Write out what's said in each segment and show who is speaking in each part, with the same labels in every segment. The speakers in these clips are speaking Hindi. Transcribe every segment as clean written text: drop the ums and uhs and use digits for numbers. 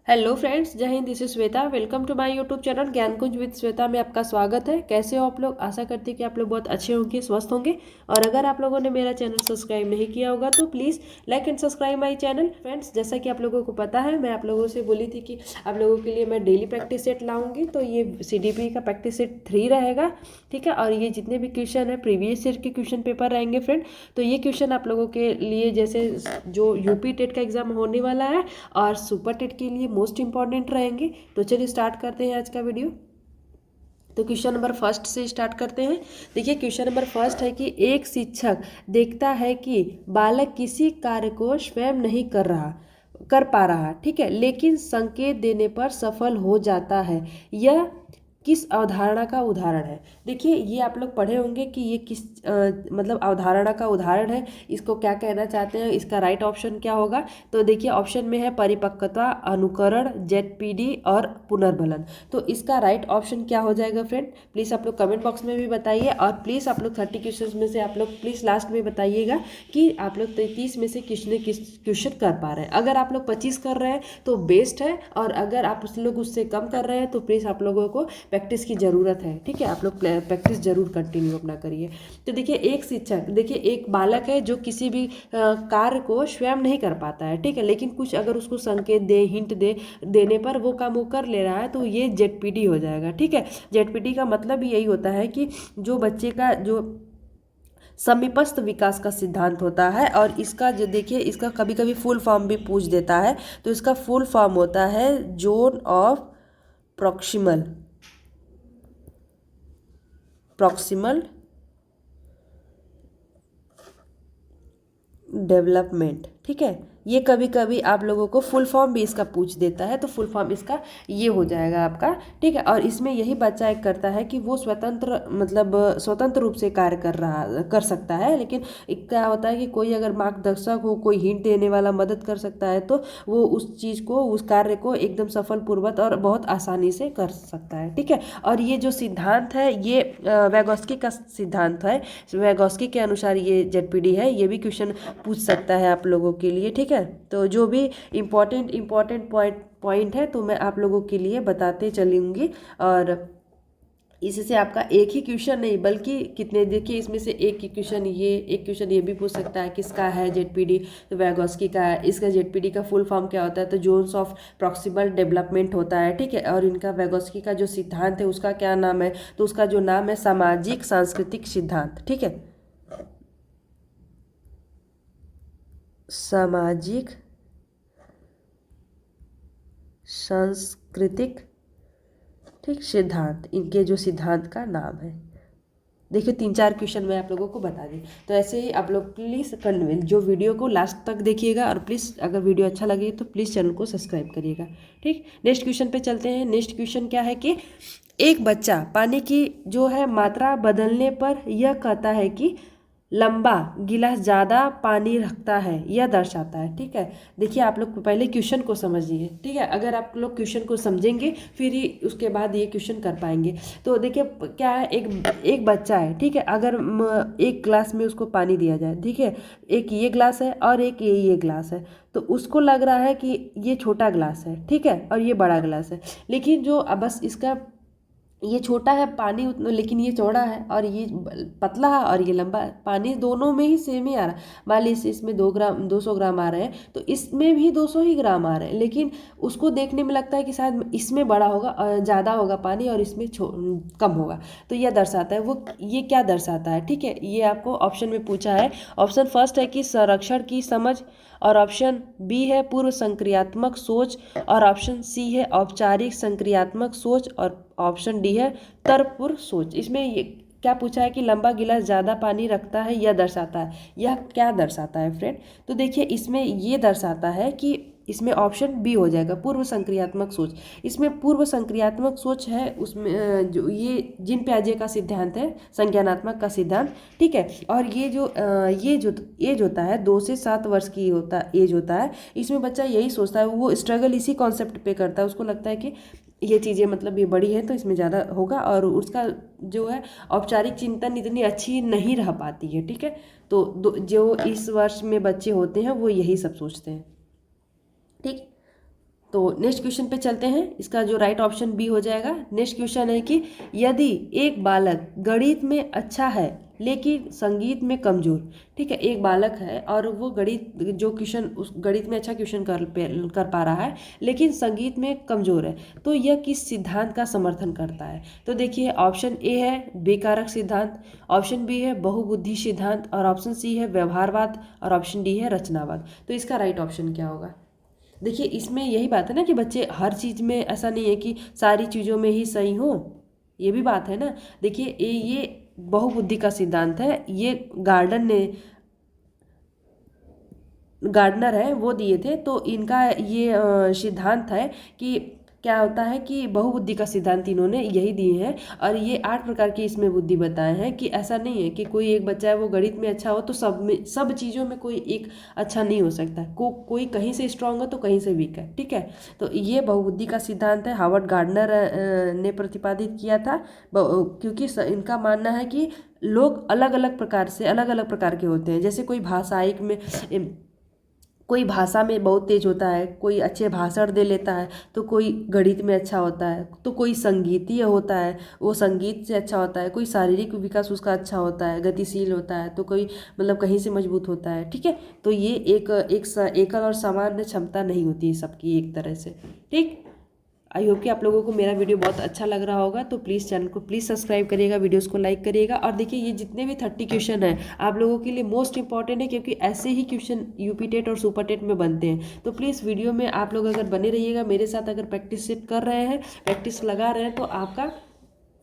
Speaker 1: Hello friends, Jai Hind. This is Shweta. Welcome to my YouTube channel Gyankunj with Shweta में आपका स्वागत है। कैसे हो आप लोग? आशा करती हूँ कि आप लोग बहुत अच्छे होंगे, स्वस्थ होंगे। और अगर आप लोगों ने मेरा चैनल सब्सक्राइब नहीं किया होगा तो please like and subscribe my channel. Friends, जैसा कि आप लोगों को पता है, मैं आप लोगों से बोली थी कि आप लोगों के लिए मैं डेली प्रैक्टिस सेट लाऊंगी। तो ये CDP का प्रैक्टिस सेट 3 रहेगा, ठीक है। और ये जितने भी क्वेश्चन है प्रीवियस ईयर के क्वेश्चन पेपर रहेंगे फ्रेंड। तो ये क्वेश्चन आप लोगों के लिए, जैसे जो यूपी टेट का एग्जाम होने वाला है और सुपर टेट के लिए मोस्ट इंपॉर्टेंट रहेंगे। तो चलिए स्टार्ट करते हैं आज का वीडियो। तो क्वेश्चन नंबर फर्स्ट से स्टार्ट करते हैं। देखिए, क्वेश्चन नंबर फर्स्ट है कि एक शिक्षक देखता है कि बालक किसी कार्य को स्वयं नहीं कर पा रहा, ठीक है, लेकिन संकेत देने पर सफल हो जाता है। यह किस अवधारणा का उदाहरण है? देखिए, ये आप लोग पढ़े होंगे कि ये किस मतलब अवधारणा का उदाहरण है। इसको क्या कहना चाहते हैं, इसका राइट ऑप्शन क्या होगा? तो देखिए, ऑप्शन में है परिपक्वता, अनुकरण, ZPD और पुनर्बलन। तो इसका राइट ऑप्शन क्या हो जाएगा फ्रेंड? प्लीज़ आप लोग कमेंट बॉक्स में भी बताइए। और प्लीज़ आप लोग 30 क्वेश्चन में से आप लोग प्लीज़ लास्ट में बताइएगा कि आप लोग 33 में से किसने किस क्वेश्चन कर पा रहे हैं। अगर आप लोग 25 कर रहे हैं तो बेस्ट है, और अगर आप उस लोग उससे कम कर रहे हैं तो प्लीज़ आप लोगों को प्रैक्टिस की ज़रूरत है, ठीक है। आप लोग प्रैक्टिस जरूर कंटिन्यू अपना करिए। तो देखिए, एक शिक्षक, देखिए एक बालक है जो किसी भी कार्य को स्वयं नहीं कर पाता है, ठीक है, लेकिन कुछ अगर उसको संकेत दे, हिंट देने पर वो काम वो कर ले रहा है, तो ये ZPD हो जाएगा, ठीक है। ZPD का मतलब यही होता है कि जो बच्चे का जो समीपस्थ विकास का सिद्धांत होता है। और इसका जो देखिए, इसका कभी कभी फुल फॉर्म भी पूछ देता है। तो इसका फुल फॉर्म होता है जोन ऑफ प्रॉक्सिमल डेवलपमेंट, ठीक है। ये कभी कभी आप लोगों को फुल फॉर्म भी इसका पूछ देता है, तो फुल फॉर्म इसका ये हो जाएगा आपका, ठीक है। और इसमें यही बच्चा एक करता है कि वो स्वतंत्र रूप से कार्य कर सकता है। लेकिन क्या होता है कि कोई अगर मार्गदर्शक हो, कोई हिंट देने वाला मदद कर सकता है, तो वो उस चीज़ को, उस कार्य को एकदम सफलपूर्वक और बहुत आसानी से कर सकता है, ठीक है। और ये जो सिद्धांत है, ये वैगोस्की का सिद्धांत है। वैगोस्की के अनुसार ये ZPD है। ये भी क्वेश्चन पूछ सकता है आप लोगों के लिए, ठीक है। तो जो भी इम्पोर्टेंट पॉइंट है तो मैं आप लोगों के लिए बताते चलूँगी। और इससे आपका एक ही क्वेश्चन नहीं बल्कि कितने, देखिए इसमें से एक क्वेश्चन ये भी पूछ सकता है किसका है ZPD। तो वैगोस्की का है। इसका ZPD का फुल फॉर्म क्या होता है? तो जोन्स ऑफ प्रॉक्सिमल डेवलपमेंट होता है, ठीक है। और इनका वैगोस्की का जो सिद्धांत है उसका क्या नाम है? तो उसका जो नाम है सामाजिक सांस्कृतिक सिद्धांत, ठीक है। सामाजिक सांस्कृतिक, ठीक, सिद्धांत, इनके जो सिद्धांत का नाम है। देखिए, 3-4 क्वेश्चन मैं आप लोगों को बता दी। तो ऐसे ही आप लोग प्लीज़ जो वीडियो को लास्ट तक देखिएगा, और प्लीज़ अगर वीडियो अच्छा लगे तो प्लीज़ चैनल को सब्सक्राइब करिएगा, ठीक। नेक्स्ट क्वेश्चन पे चलते हैं। नेक्स्ट क्वेश्चन क्या है कि एक बच्चा पानी की जो है मात्रा बदलने पर यह कहता है कि लंबा गिलास ज़्यादा पानी रखता है, यह दर्शाता है, ठीक है। देखिए, आप लोग पहले क्वेश्चन को समझिए, ठीक है। अगर आप लोग क्वेश्चन को समझेंगे फिर ही उसके बाद ये क्वेश्चन कर पाएंगे। तो देखिए क्या है, एक बच्चा है, ठीक है। अगर एक ग्लास में उसको पानी दिया जाए, ठीक है, एक ये ग्लास है और एक ये ग्लास है, तो उसको लग रहा है कि ये छोटा ग्लास है, ठीक है, और ये बड़ा ग्लास है। लेकिन जो बस इसका, ये छोटा है पानी उतना, लेकिन ये चौड़ा है, और ये पतला है और ये लंबा है। पानी दोनों में ही सेम ही आ रहा है। मान लीजिए इसमें 200 ग्राम आ रहे हैं, तो इसमें भी 200 ही ग्राम आ रहे हैं। लेकिन उसको देखने में लगता है कि शायद इसमें बड़ा होगा, ज़्यादा होगा पानी, और इसमें कम होगा। तो यह दर्शाता है, वो ये क्या दर्शाता है, ठीक है। ये आपको ऑप्शन में पूछा है। ऑप्शन फर्स्ट है कि संरक्षण की समझ, और ऑप्शन बी है पूर्व संक्रियात्मक सोच, और ऑप्शन सी है औपचारिक संक्रियात्मक सोच, और ऑप्शन डी है तर्कपूर्ण सोच। इसमें ये क्या पूछा है कि लंबा गिलास ज़्यादा पानी रखता है, यह दर्शाता है। यह क्या दर्शाता है फ्रेंड? तो देखिए, इसमें ये दर्शाता है कि इसमें ऑप्शन बी हो जाएगा, पूर्व संक्रियात्मक सोच। इसमें पूर्व संक्रियात्मक सोच है, उसमें जो ये जीन पियाजे का सिद्धांत है, संज्ञानात्मक का सिद्धांत, ठीक है। और ये जो एज होता है 2 से 7 वर्ष की एज होता है। इसमें बच्चा यही सोचता है, वो स्ट्रगल इसी कॉन्सेप्ट पे करता है। उसको लगता है कि ये चीज़ें मतलब ये बड़ी है तो इसमें ज़्यादा होगा, और उसका जो है औपचारिक चिंतन इतनी अच्छी नहीं रह पाती है, ठीक है। तो जो इस वर्ष में बच्चे होते हैं वो यही सब सोचते हैं, ठीक। तो नेक्स्ट क्वेश्चन पे चलते हैं। इसका जो राइट ऑप्शन बी हो जाएगा। नेक्स्ट क्वेश्चन है कि यदि एक बालक गणित में अच्छा है लेकिन संगीत में कमजोर, ठीक है, एक बालक है और वो गणित जो क्वेश्चन उस गणित में अच्छा क्वेश्चन कर पा रहा है लेकिन संगीत में कमजोर है, तो यह किस सिद्धांत का समर्थन करता है? तो देखिए ऑप्शन ए है बेकारक सिद्धांत, ऑप्शन बी है बहुबुद्धि सिद्धांत, और ऑप्शन सी है व्यवहारवाद, और ऑप्शन डी है रचनावाद। तो इसका राइट ऑप्शन क्या होगा? देखिए इसमें यही बात है ना कि बच्चे हर चीज़ में, ऐसा नहीं है कि सारी चीज़ों में ही सही हो, ये भी बात है ना। देखिए ये बहुबुद्धि का सिद्धांत है, ये गार्डनर है वो दिए थे। तो इनका ये सिद्धांत है कि क्या होता है कि बहुबुद्धि का सिद्धांत इन्होंने यही दिए हैं, और ये 8 प्रकार की इसमें बुद्धि बताए हैं कि ऐसा नहीं है कि कोई एक बच्चा है वो गणित में अच्छा हो तो सब चीज़ों में कोई एक अच्छा नहीं हो सकता, कोई कहीं से स्ट्रांग है तो कहीं से वीक है, ठीक है। तो ये बहुबुद्धि का सिद्धांत है, हार्वर्ड गार्डनर ने प्रतिपादित किया था, क्योंकि इनका मानना है कि लोग अलग अलग प्रकार के होते हैं। जैसे कोई भाषा में बहुत तेज होता है, कोई अच्छे भाषण दे लेता है, तो कोई गणित में अच्छा होता है, तो कोई संगीतीय होता है वो संगीत से अच्छा होता है, कोई शारीरिक विकास उसका अच्छा होता है, गतिशील होता है, तो कोई मतलब कहीं से मजबूत होता है, ठीक है। तो ये एकल और सामान्य क्षमता नहीं होती है सबकी एक तरह से, ठीक। आई होप कि आप लोगों को मेरा वीडियो बहुत अच्छा लग रहा होगा, तो प्लीज़ चैनल को प्लीज़ सब्सक्राइब करिएगा, वीडियोस को लाइक करिएगा। और देखिए ये जितने भी 30 क्वेश्चन हैं आप लोगों के लिए मोस्ट इंपॉर्टेंट है, क्योंकि ऐसे ही क्वेश्चन यूपी टेट और सुपर टेट में बनते हैं। तो प्लीज़ वीडियो में आप लोग अगर बने रहिएगा मेरे साथ, अगर प्रैक्टिस कर रहे हैं, प्रैक्टिस लगा रहे हैं, तो आपका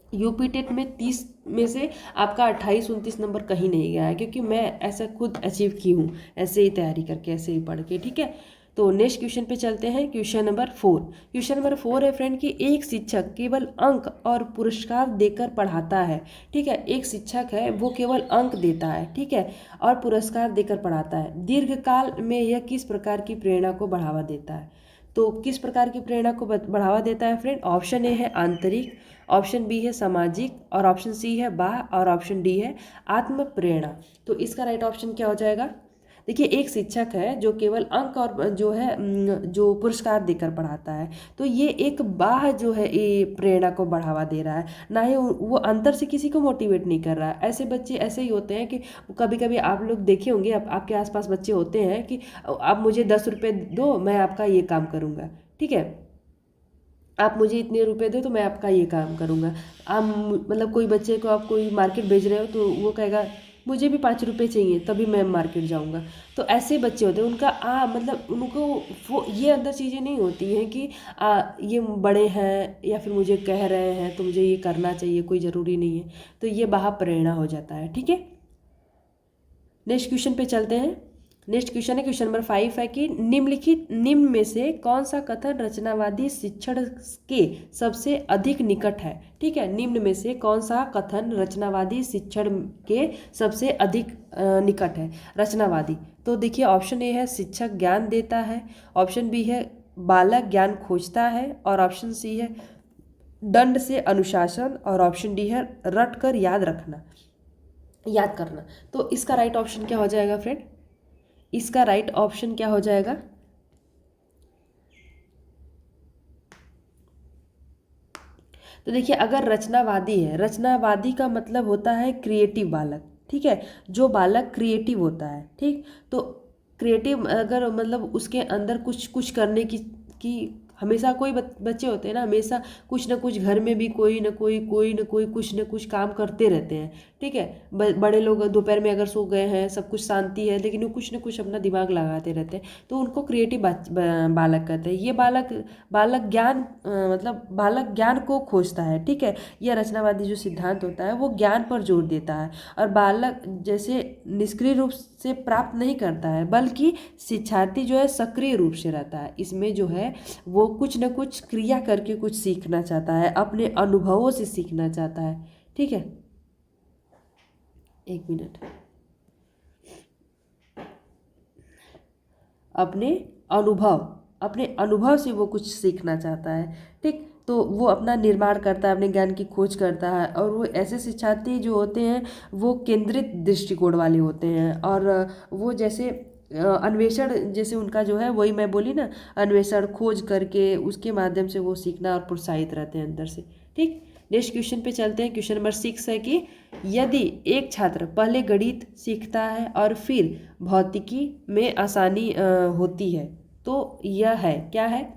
Speaker 1: यूपी टेट में 30 में से आपका 28-29 नंबर कहीं नहीं गया है, क्योंकि मैं ऐसा खुद अचीव की हूँ, ऐसे ही तैयारी करके, ऐसे ही पढ़ के, ठीक है। तो नेक्स्ट क्वेश्चन पे चलते हैं। Question number 4। क्वेश्चन नंबर 4 है फ्रेंड कि एक शिक्षक केवल अंक और पुरस्कार देकर पढ़ाता है, ठीक है। एक शिक्षक है वो केवल अंक देता है, ठीक है, और पुरस्कार देकर पढ़ाता है। दीर्घकाल में यह किस प्रकार की प्रेरणा को बढ़ावा देता है? तो किस प्रकार की प्रेरणा को बढ़ावा देता है फ्रेंड? ऑप्शन ए है आंतरिक, ऑप्शन बी है सामाजिक, और ऑप्शन सी है बाह्य, और ऑप्शन डी है आत्म प्रेरणा। तो इसका राइट ऑप्शन क्या हो जाएगा? देखिए एक शिक्षक है जो केवल अंक और जो पुरस्कार देकर पढ़ाता है, तो ये एक बाह्य जो है ये प्रेरणा को बढ़ावा दे रहा है, ना ही वो अंदर से किसी को मोटिवेट नहीं कर रहा है। ऐसे बच्चे ऐसे ही होते हैं कि कभी कभी आप लोग देखे होंगे, आपके आसपास बच्चे होते हैं कि आप मुझे 10 रुपये दो मैं आपका ये काम करूँगा, ठीक है, आप मुझे इतने रुपए दो तो मैं आपका ये काम करूँगा। आप मतलब कोई बच्चे को आप कोई मार्केट भेज रहे हो तो वो कहेगा मुझे भी 5 रुपये चाहिए तभी मैं मार्केट जाऊँगा। तो ऐसे बच्चे होते हैं, उनका मतलब उनको वो ये अंदर चीज़ें नहीं होती हैं कि ये बड़े हैं या फिर मुझे कह रहे हैं तो मुझे ये करना चाहिए, कोई ज़रूरी नहीं है। तो ये बाह्य प्रेरणा हो जाता है, ठीक है। नेक्स्ट क्वेश्चन पे चलते हैं। नेक्स्ट क्वेश्चन है क्वेश्चन नंबर 5 है कि निम्न में से कौन सा कथन रचनावादी शिक्षण के सबसे अधिक निकट है? ठीक है, निम्न में से कौन सा कथन रचनावादी शिक्षण के सबसे अधिक निकट है? रचनावादी, तो देखिए ऑप्शन ए है शिक्षक ज्ञान देता है, ऑप्शन बी है बालक ज्ञान खोजता है, और ऑप्शन सी है दंड से अनुशासन, और ऑप्शन डी है रट कर याद करना। तो इसका राइट ऑप्शन क्या हो जाएगा फ्रेंड? इसका राइट ऑप्शन क्या हो जाएगा? तो देखिए अगर रचनावादी है, रचनावादी का मतलब होता है क्रिएटिव बालक, ठीक है, जो बालक क्रिएटिव होता है, ठीक। तो क्रिएटिव अगर मतलब उसके अंदर कुछ करने की हमेशा कोई बच्चे होते हैं ना, हमेशा कुछ ना कुछ घर में भी कोई ना कोई कुछ ना कुछ काम करते रहते हैं, ठीक है। बड़े लोग दोपहर में अगर सो गए हैं, सब कुछ शांति है, लेकिन वो कुछ ना कुछ अपना दिमाग लगाते रहते हैं, तो उनको क्रिएटिव बालक कहते हैं। ये बालक ज्ञान मतलब बालक ज्ञान को खोजता है, ठीक है। यह रचनावादी जो सिद्धांत होता है वो ज्ञान पर जोर देता है, और बालक जैसे निष्क्रिय रूप से प्राप्त नहीं करता है, बल्कि शिक्षार्थी जो है सक्रिय रूप से रहता है। इसमें जो है वो कुछ न कुछ क्रिया करके कुछ सीखना चाहता है, अपने अनुभवों से सीखना चाहता है, ठीक है। एक मिनट, अपने अनुभव से वो कुछ सीखना चाहता है, ठीक। तो वो अपना निर्माण करता है, अपने ज्ञान की खोज करता है, और वो ऐसे शिक्षार्थी जो होते हैं वो केंद्रित दृष्टिकोण वाले होते हैं, और वो जैसे अन्वेषण जैसे उनका जो है, वही मैं बोली ना, अन्वेषण खोज करके उसके माध्यम से वो सीखना और प्रोत्साहित रहते हैं अंदर से। ठीक, नेक्स्ट क्वेश्चन पे चलते हैं। क्वेश्चन नंबर 6 है कि यदि एक छात्र पहले गणित सीखता है और फिर भौतिकी में आसानी होती है तो यह है क्या है?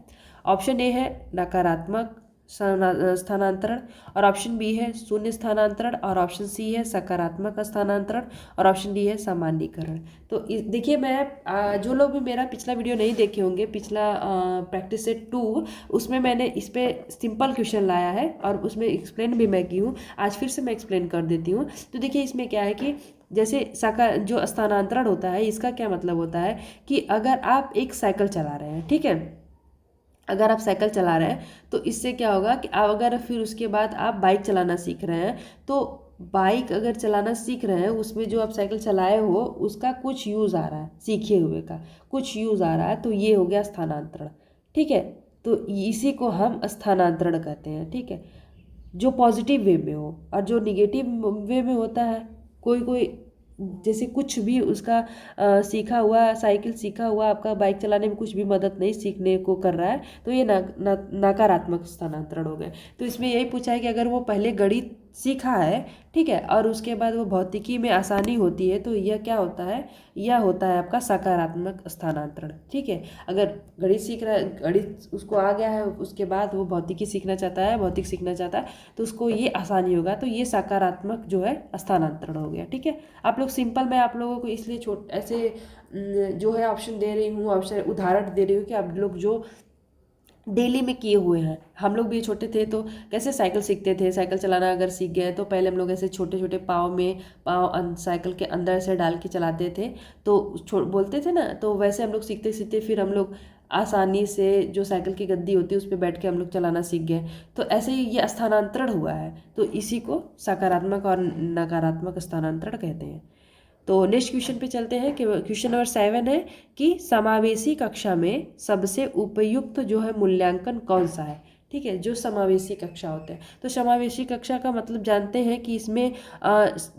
Speaker 1: ऑप्शन ए है नकारात्मक स्थानांतरण, और ऑप्शन बी है शून्य स्थानांतरण, और ऑप्शन सी है सकारात्मक स्थानांतरण, और ऑप्शन डी है सामान्यीकरण। तो देखिए, मैं जो लोग भी मेरा पिछला वीडियो नहीं देखे होंगे, पिछला प्रैक्टिस सेट 2, उसमें मैंने इस पे सिंपल क्वेश्चन लाया है और उसमें एक्सप्लेन भी मैं की हूँ। आज फिर से मैं एक्सप्लेन कर देती हूँ। तो देखिए, इसमें क्या है कि जैसे जो स्थानांतरण होता है, इसका क्या मतलब होता है कि अगर आप एक साइकिल चला रहे हैं, ठीक है, अगर आप साइकिल चला रहे हैं तो इससे क्या होगा कि आप अगर फिर उसके बाद आप बाइक चलाना सीख रहे हैं, तो बाइक अगर चलाना सीख रहे हैं, उसमें जो आप साइकिल चलाए हो उसका कुछ यूज़ आ रहा है, सीखे हुए का कुछ यूज़ आ रहा है, तो ये हो गया स्थानांतरण। ठीक है, तो इसी को हम स्थानांतरण कहते हैं। ठीक है, जो पॉजिटिव वे में हो, और जो निगेटिव वे में होता है, कोई कोई जैसे कुछ भी उसका सीखा हुआ, साइकिल सीखा हुआ आपका बाइक चलाने में कुछ भी मदद नहीं सीखने को कर रहा है, तो ये नकारात्मक स्थानांतरण हो गए। तो इसमें यही पूछा है कि अगर वो पहले गणित सीखा है, ठीक है, और उसके बाद वो भौतिकी में आसानी होती है, तो यह क्या होता है? यह होता है आपका सकारात्मक स्थानांतरण। ठीक है, अगर गणित सीख रहा है, गणित उसको आ गया है, उसके बाद वो भौतिकी सीखना चाहता है, भौतिक सीखना चाहता है, तो उसको ये आसानी होगा, तो ये सकारात्मक जो है स्थानांतरण हो गया। ठीक है, आप लोग सिंपल, मैं आप लोगों को इसलिए ऐसे जो है ऑप्शन दे रही हूँ, ऑप्शन उदाहरण दे रही हूँ कि आप लोग जो डेली में किए हुए हैं। हम लोग भी छोटे थे तो कैसे साइकिल सीखते थे, साइकिल चलाना अगर सीख गए तो पहले हम लोग ऐसे छोटे छोटे पाँव साइकिल के अंदर से डाल के चलाते थे, तो बोलते थे ना, तो वैसे हम लोग सीखते सीखते फिर हम लोग आसानी से जो साइकिल की गद्दी होती है उस पर बैठ के हम लोग चलाना सीख गए। तो ऐसे ही ये स्थानांतरण हुआ है, तो इसी को सकारात्मक और नकारात्मक स्थानांतरण कहते हैं। तो नेक्स्ट क्वेश्चन पे चलते हैं कि क्वेश्चन नंबर 7 है कि समावेशी कक्षा में सबसे उपयुक्त जो है मूल्यांकन कौन सा है? ठीक है, जो समावेशी कक्षा होते हैं, तो समावेशी कक्षा का मतलब जानते हैं कि इसमें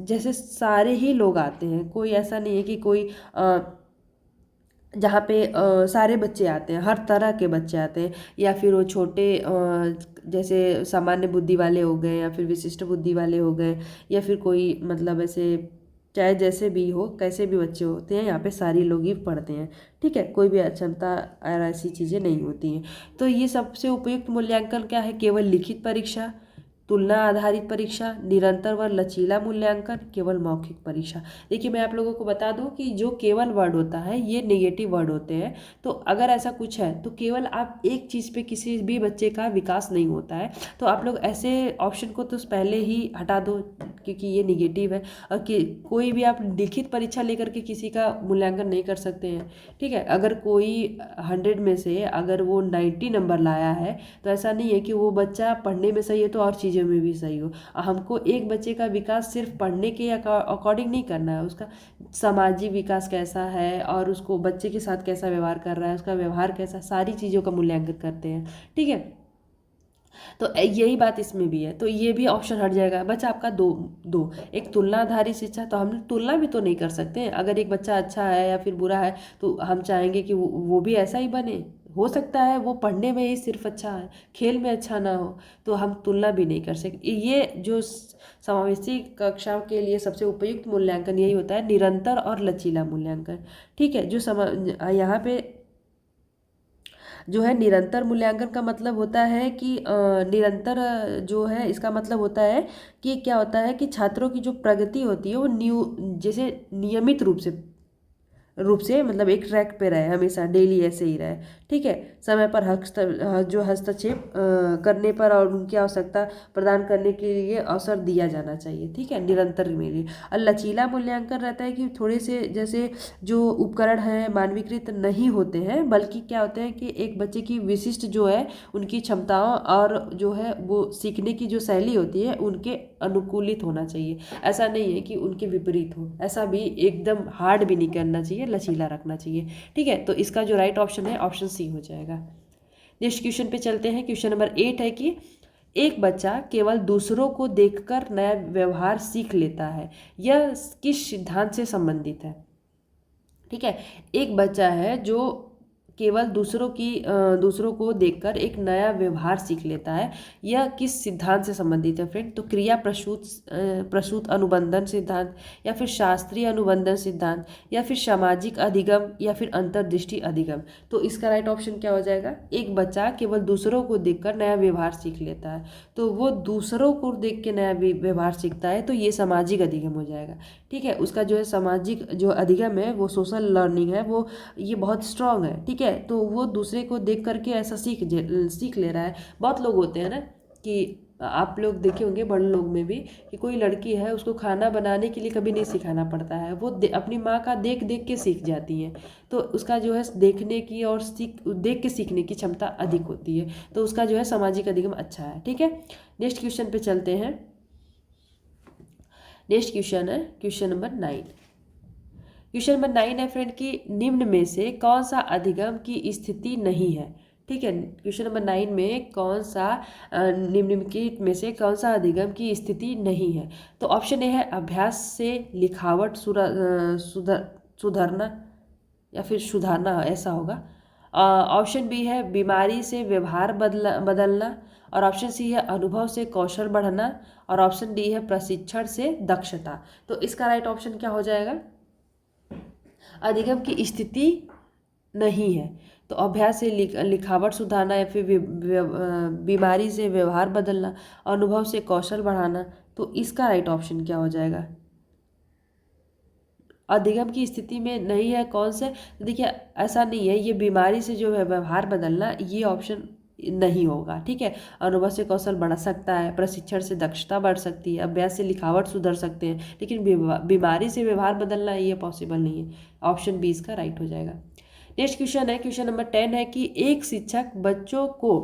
Speaker 1: जैसे सारे ही लोग आते हैं, कोई ऐसा नहीं है कि कोई जहाँ पे सारे बच्चे आते हैं, हर तरह के बच्चे आते हैं, या फिर वो छोटे जैसे सामान्य बुद्धि वाले हो गए, या फिर विशिष्ट बुद्धि वाले हो गए, या फिर कोई मतलब ऐसे, चाहे जैसे भी हो, कैसे भी बच्चे होते हैं, यहाँ पे सारे लोग ही पढ़ते हैं। ठीक है, कोई भी अक्षमता और ऐसी चीज़ें नहीं होती हैं। तो ये सबसे उपयुक्त मूल्यांकन क्या है? केवल लिखित परीक्षा, तुलना आधारित परीक्षा, निरंतर व लचीला मूल्यांकन, केवल मौखिक परीक्षा। देखिए, मैं आप लोगों को बता दूं कि जो केवल वर्ड होता है, ये नेगेटिव वर्ड होते हैं। तो अगर ऐसा कुछ है तो केवल आप एक चीज़ पे किसी भी बच्चे का विकास नहीं होता है, तो आप लोग ऐसे ऑप्शन को तो पहले ही हटा दो, क्योंकि ये निगेटिव है। और कि कोई भी आप लिखित परीक्षा लेकर के किसी का मूल्यांकन नहीं कर सकते हैं। ठीक है, अगर कोई 100 में से अगर वो 90 नंबर लाया है, तो ऐसा नहीं है कि वो बच्चा पढ़ने में सही है तो और चीज़ें में भी सही हो। हमको एक बच्चे का विकास सिर्फ पढ़ने के अकॉर्डिंग नहीं करना है, उसका सामाजिक विकास कैसा है, और उसको बच्चे के साथ कैसा व्यवहार कर रहा है, उसका व्यवहार कैसा, सारी चीज़ों का मूल्यांकन करते हैं। ठीक है, तो यही बात इसमें भी है, तो ये भी ऑप्शन हट जाएगा। बच्चा आपका दो एक तुलना आधारित शिक्षा, तो हम तुलना भी तो नहीं कर सकते हैं। अगर एक बच्चा अच्छा है या फिर बुरा है, तो हम चाहेंगे कि वो भी ऐसा ही बने। हो सकता है वो पढ़ने में ही सिर्फ अच्छा है, खेल में अच्छा ना हो, तो हम तुलना भी नहीं कर सकते। ये जो समावेशी कक्षा के लिए सबसे उपयुक्त मूल्यांकन यही होता है, निरंतर और लचीला मूल्यांकन। ठीक है, यहाँ पे जो है निरंतर मूल्यांकन का मतलब होता है कि निरंतर जो है, इसका मतलब होता है कि क्या होता है कि छात्रों की जो प्रगति होती है वो जैसे नियमित रूप से मतलब एक ट्रैक पे रहे, हमेशा डेली ऐसे ही रहे। ठीक है, समय पर जो हस्तक्षेप करने पर और उनकी आवश्यकता प्रदान करने के लिए अवसर दिया जाना चाहिए। ठीक है, निरंतर में लिए। और लचीला मूल्यांकन रहता है कि थोड़े से जैसे जो उपकरण हैं मानवीकृत नहीं होते हैं, बल्कि क्या होते हैं कि एक बच्चे की विशिष्ट जो है उनकी क्षमताओं और जो है वो सीखने की जो शैली होती है उनके अनुकूलित होना चाहिए। ऐसा नहीं है कि उनके विपरीत हो, ऐसा भी एकदम हार्ड भी नहीं करना चाहिए, लचीला रखना चाहिए। ठीक है, तो इसका जो राइट ऑप्शन है ऑप्शन सी हो जाएगा। नेक्स्ट क्वेश्चन पे चलते हैं। क्वेश्चन नंबर 8 है कि एक बच्चा केवल दूसरों को देखकर नया व्यवहार सीख लेता है, यह किस सिद्धांत से संबंधित है? ठीक है। एक बच्चा है जो केवल दूसरों को देखकर एक नया व्यवहार सीख लेता है। यह किस सिद्धांत से संबंधित है फ्रेंड? तो क्रिया प्रसूत अनुबंधन सिद्धांत, या फिर शास्त्रीय अनुबंधन सिद्धांत, या फिर सामाजिक अधिगम, या फिर अंतर्दृष्टि अधिगम। तो इसका राइट ऑप्शन क्या हो जाएगा? एक बच्चा केवल दूसरों को देखकर नया व्यवहार सीख लेता है, तो वो दूसरों को देख के नया व्यवहार सीखता है, तो ये सामाजिक अधिगम हो जाएगा। ठीक है। उसका जो है सामाजिक जो अधिगम है वो सोशल लर्निंग है, वो ये बहुत स्ट्रांग है। ठीक है। तो वो दूसरे को देख करके ऐसा सीख ले रहा है। बहुत लोग होते हैं ना कि आप लोग देखे होंगे बड़े लोग में भी, कि कोई लड़की है उसको खाना बनाने के लिए कभी नहीं सिखाना पड़ता है, वो अपनी माँ का देख देख के सीख जाती है। तो उसका जो है देखने की और देख के सीखने की क्षमता अधिक होती है, तो उसका जो है सामाजिक अधिगम अच्छा है। ठीक है। नेक्स्ट क्वेश्चन पे चलते हैं। नेक्स्ट क्वेश्चन है क्वेश्चन नंबर 9। क्वेश्चन नंबर 9 है फ्रेंड कि निम्न में से कौन सा अधिगम की स्थिति नहीं है? ठीक है। क्वेश्चन नंबर 9 में कौन सा निम्नलिखित में से कौन सा अधिगम की स्थिति नहीं है? तो ऑप्शन ए है अभ्यास से लिखावट सुधरना, या फिर सुधारना, ऐसा होगा। ऑप्शन बी है बीमारी से व्यवहार बदलना, और ऑप्शन सी है अनुभव से कौशल बढ़ना, और ऑप्शन डी है प्रशिक्षण से दक्षता। तो इसका राइट ऑप्शन क्या हो जाएगा? अधिगम की स्थिति नहीं है। तो अभ्यास से लिखावट सुधारना, या फिर बीमारी से व्यवहार बदलना, अनुभव से कौशल बढ़ाना। तो इसका राइट ऑप्शन क्या हो जाएगा? अधिगम की स्थिति में नहीं है कौन से? देखिए ऐसा नहीं है, ये बीमारी से जो है व्यवहार बदलना, ये ऑप्शन नहीं होगा। ठीक है। अनुभव से कौशल बढ़ सकता है, प्रशिक्षण से दक्षता बढ़ सकती है, अभ्यास से लिखावट सुधर सकते हैं, लेकिन बीमारी से व्यवहार बदलना ये पॉसिबल नहीं है। ऑप्शन बी इसका राइट हो जाएगा। नेक्स्ट क्वेश्चन है क्वेश्चन नंबर 10 है कि एक शिक्षक बच्चों को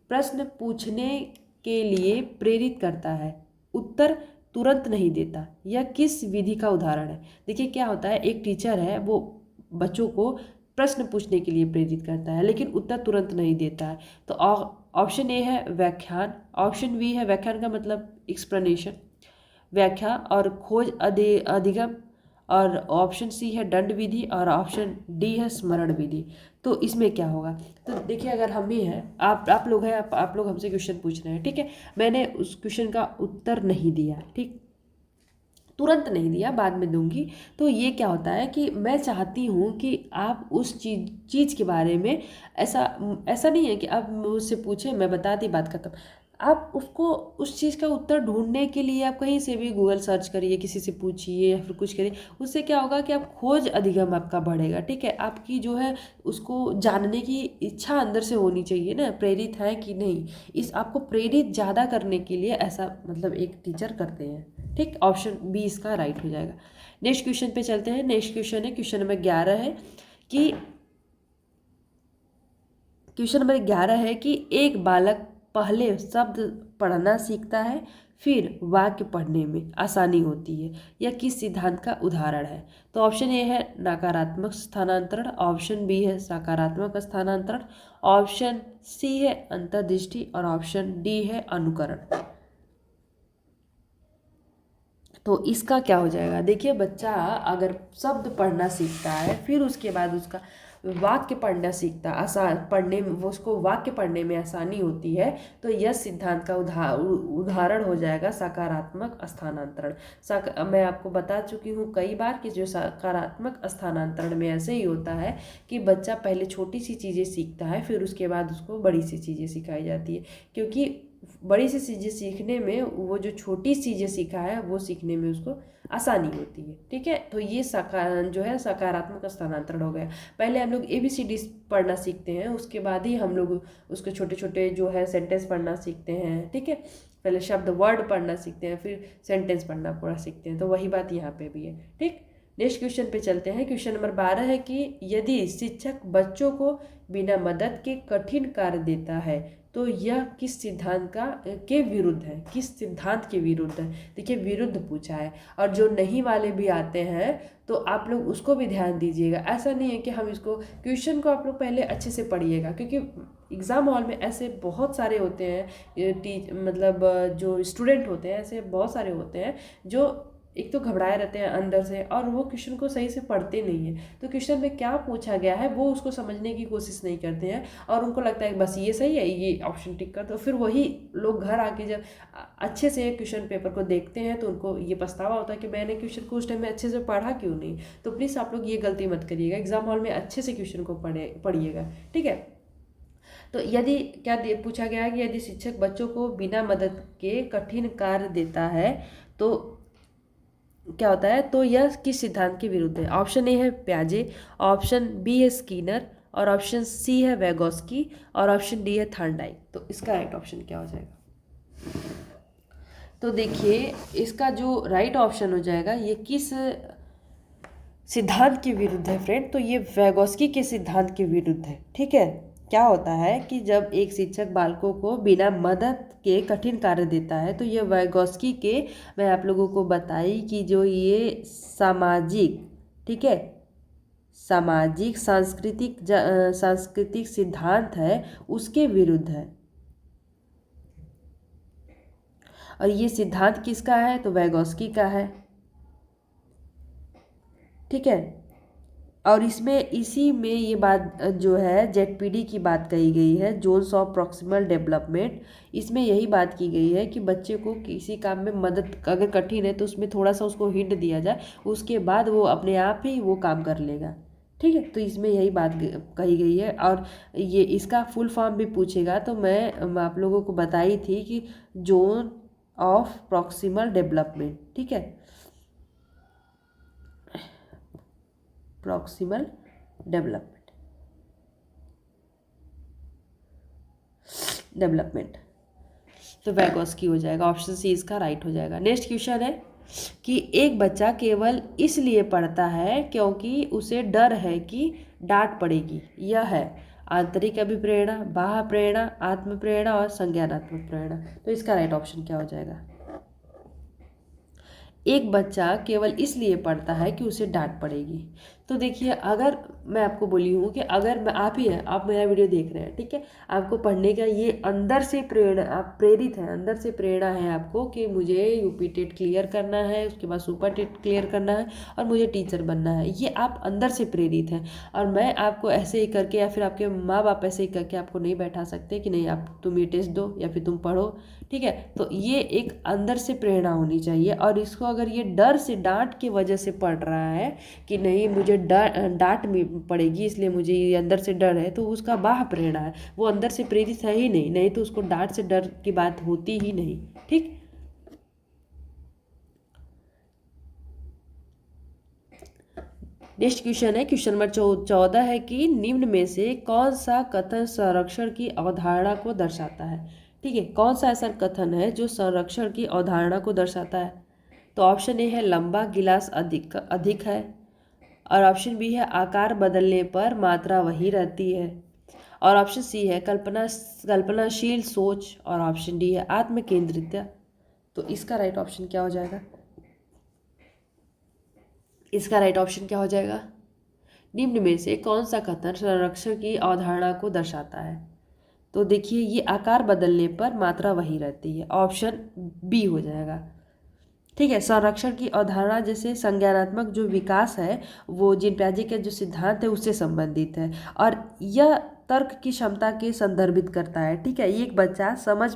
Speaker 1: प्रश्न पूछने के लिए प्रेरित करता है, उत्तर तुरंत नहीं देता, यह किस विधि का उदाहरण है? देखिए क्या होता है, एक टीचर है वो बच्चों को प्रश्न पूछने के लिए प्रेरित करता है, लेकिन उत्तर तुरंत नहीं देता है। तो ऑप्शन ए है व्याख्यान, ऑप्शन बी है व्याख्यान का मतलब एक्सप्लेनेशन, व्याख्या और खोज अधिगम, और ऑप्शन सी है दंड विधि, और ऑप्शन डी है स्मरण विधि। तो इसमें क्या होगा? तो देखिए अगर हम ही हैं, आप लोग हैं, आप लोग हमसे क्वेश्चन पूछ रहे हैं। ठीक है। मैंने उस क्वेश्चन का उत्तर नहीं दिया, ठीक, तुरंत नहीं दिया, बाद में दूंगी। तो ये क्या होता है कि मैं चाहती हूँ कि आप उस चीज़ के बारे में ऐसा नहीं है कि आप मुझसे पूछे मैं बता दी बात खत्म। आप उसको उस चीज़ का उत्तर ढूंढने के लिए आप कहीं से भी गूगल सर्च करिए, किसी से पूछिए, या फिर कुछ करिए। उससे क्या होगा कि आप खोज अधिगम आपका बढ़ेगा। ठीक है। आपकी जो है उसको जानने की इच्छा अंदर से होनी चाहिए ना, प्रेरित है कि नहीं। इस आपको प्रेरित ज़्यादा करने के लिए ऐसा मतलब एक टीचर करते हैं। ठीक। ऑप्शन बी इसका राइट हो जाएगा। नेक्स्ट क्वेश्चन पे चलते हैं। नेक्स्ट क्वेश्चन है क्वेश्चन नंबर 11 है कि एक बालक पहले शब्द पढ़ना सीखता है, फिर वाक्य पढ़ने में आसानी होती है, यह किस सिद्धांत का उदाहरण है? तो ऑप्शन ए है नकारात्मक स्थानांतरण, ऑप्शन बी है सकारात्मक स्थानांतरण, ऑप्शन सी है अंतर्दृष्टि, और ऑप्शन डी है अनुकरण। तो इसका क्या हो जाएगा? देखिए बच्चा अगर शब्द पढ़ना सीखता है, फिर उसके बाद उसका वाक्य पढ़ना सीखता, आसान पढ़ने में, वो उसको वाक्य पढ़ने में आसानी होती है, तो यह सिद्धांत का उदाहरण हो जाएगा सकारात्मक स्थानांतरण। मैं आपको बता चुकी हूँ कई बार कि जो सकारात्मक स्थानांतरण में ऐसे ही होता है कि बच्चा पहले छोटी सी चीज़ें सीखता है, फिर उसके बाद उसको बड़ी सी चीज़ें सिखाई जाती है, क्योंकि बड़ी सी चीज़ें सीखने में वो जो छोटी चीज़ें सीखा है वो सीखने में उसको आसानी होती है। ठीक है। तो ये जो है सकारात्मक स्थानांतरण हो गया। पहले हम लोग ABCD पढ़ना सीखते हैं, उसके बाद ही हम लोग उसके छोटे छोटे जो है सेंटेंस पढ़ना सीखते हैं। ठीक है। पहले शब्द वर्ड पढ़ना सीखते हैं, फिर सेंटेंस पढ़ना सीखते हैं। तो वही बात यहाँ पे भी है। ठीक। नेक्स्ट क्वेश्चन पे चलते हैं। क्वेश्चन नंबर 12 है कि यदि शिक्षक बच्चों को बिना मदद के कठिन कार्य देता है, तो यह किस सिद्धांत के विरुद्ध है? किस सिद्धांत के विरुद्ध है? देखिए विरुद्ध पूछा है, और जो नहीं वाले भी आते हैं तो आप लोग उसको भी ध्यान दीजिएगा। ऐसा नहीं है कि हम इसको क्वेश्चन को आप लोग पहले अच्छे से पढ़िएगा, क्योंकि एग्ज़ाम हॉल में ऐसे बहुत सारे होते हैं, मतलब जो स्टूडेंट होते हैं ऐसे बहुत सारे होते हैं जो एक तो घबराए रहते हैं अंदर से, और वो क्वेश्चन को सही से पढ़ते नहीं है। तो क्वेश्चन में क्या पूछा गया है वो उसको समझने की कोशिश नहीं करते हैं, और उनको लगता है बस ये सही है, ये ऑप्शन टिक कर दो। फिर वही लोग घर आके जब अच्छे से क्वेश्चन पेपर को देखते हैं तो उनको ये पछतावा होता है कि मैंने क्वेश्चन को उस टाइम में अच्छे से पढ़ा क्यों नहीं। तो प्लीज़ आप लोग ये गलती मत करिएगा, एग्जाम हॉल में अच्छे से क्वेश्चन को पढ़िएगा, ठीक है। तो यदि पूछा गया है कि यदि शिक्षक बच्चों को बिना मदद के कठिन कार्य देता है तो क्या होता है, तो यह किस सिद्धांत के विरुद्ध है। ऑप्शन ए है प्याजे, ऑप्शन बी है स्कीनर, और ऑप्शन सी है वैगोस्की, और ऑप्शन डी है थॉर्नडाइक। तो इसका राइट ऑप्शन क्या हो जाएगा। तो देखिए इसका जो राइट ऑप्शन हो जाएगा ये किस सिद्धांत के विरुद्ध है फ्रेंड, तो ये वैगोस्की के सिद्धांत के विरुद्ध है, ठीक है। क्या होता है कि जब एक शिक्षक बालकों को बिना मदद के कठिन कार्य देता है तो ये वैगोस्की के, मैं आप लोगों को बताई कि जो ये सामाजिक, ठीक है, सामाजिक सांस्कृतिक सिद्धांत है उसके विरुद्ध है। और ये सिद्धांत किसका है, तो वैगोस्की का है, ठीक है। और इसमें इसी में ये बात जो है जेडपीडी की बात कही गई है, जोन्स ऑफ प्रॉक्सिमल डेवलपमेंट। इसमें यही बात की गई है कि बच्चे को किसी काम में मदद अगर कठिन है तो उसमें थोड़ा सा उसको हिंट दिया जाए, उसके बाद वो अपने आप ही वो काम कर लेगा, ठीक है। तो इसमें यही बात कही गई है। और ये इसका फुल फॉर्म भी पूछेगा तो मैं आप लोगों को बताई थी कि जोन ऑफ प्रॉक्सिमल डेवलपमेंट, ठीक है, प्रॉक्सिमल डेवलपमेंट। तो वैगोस्की हो जाएगा, ऑप्शन सी इसका राइट हो जाएगा। नेक्स्ट क्वेश्चन है कि एक बच्चा केवल इसलिए पढ़ता है क्योंकि उसे डर है कि डांट पड़ेगी। यह है आंतरिक अभिप्रेरणा, बाह्य प्रेरणा, आत्म प्रेरणा और संज्ञानात्मक प्रेरणा। तो इसका राइट ऑप्शन क्या हो जाएगा। एक बच्चा केवल इसलिए पढ़ता है कि उसे डांट पड़ेगी। तो देखिए अगर मैं आपको बोली हूँ कि अगर मैं आप ही हैं, आप मेरा वीडियो देख रहे हैं, ठीक है, आपको पढ़ने का ये अंदर से प्रेरणा, आप प्रेरित हैं, अंदर से प्रेरणा है आपको कि मुझे यूपी टेट क्लियर करना है, उसके बाद सुपर टेट क्लियर करना है और मुझे टीचर बनना है, ये आप अंदर से प्रेरित हैं। और मैं आपको ऐसे ही करके या फिर आपके माँ बाप ऐसे ही करके आपको नहीं बैठा सकते कि नहीं आप तुम ये टेस्ट दो या फिर तुम पढ़ो, ठीक है। तो ये एक अंदर से प्रेरणा होनी चाहिए। और इसको अगर ये डर से, डांट की वजह से पढ़ रहा है कि नहीं मुझे डांट पड़ेगी इसलिए मुझे ये अंदर से डर है, तो उसका बाह्य प्रेरणा है, वो अंदर से प्रेरित है ही नहीं, नहीं तो उसको डांट से डर की बात होती ही नहीं, ठीक। नेक्स्ट क्वेश्चन है, क्वेश्चन नंबर 14 है कि निम्न में से कौन सा कथन संरक्षण की अवधारणा को दर्शाता है, ठीक है। कौन सा ऐसा कथन है जो संरक्षण की अवधारणा को दर्शाता है। तो ऑप्शन ए है लंबा गिलास अधिक है, और ऑप्शन बी है आकार बदलने पर मात्रा वही रहती है, और ऑप्शन सी है कल्पनाशील सोच, और ऑप्शन डी है आत्म केंद्रित। तो इसका राइट ऑप्शन क्या हो जाएगा। इसका राइट ऑप्शन क्या हो जाएगा। निम्न में से कौन सा कथन संरक्षण की अवधारणा को दर्शाता है। तो देखिए ये आकार बदलने पर मात्रा वही रहती है, ऑप्शन बी हो जाएगा, ठीक है। संरक्षण की अवधारणा जैसे संज्ञानात्मक जो विकास है वो जीन पियाजे के जो सिद्धांत है उससे संबंधित है, और यह तर्क की क्षमता के संदर्भित करता है, ठीक है। एक बच्चा समझ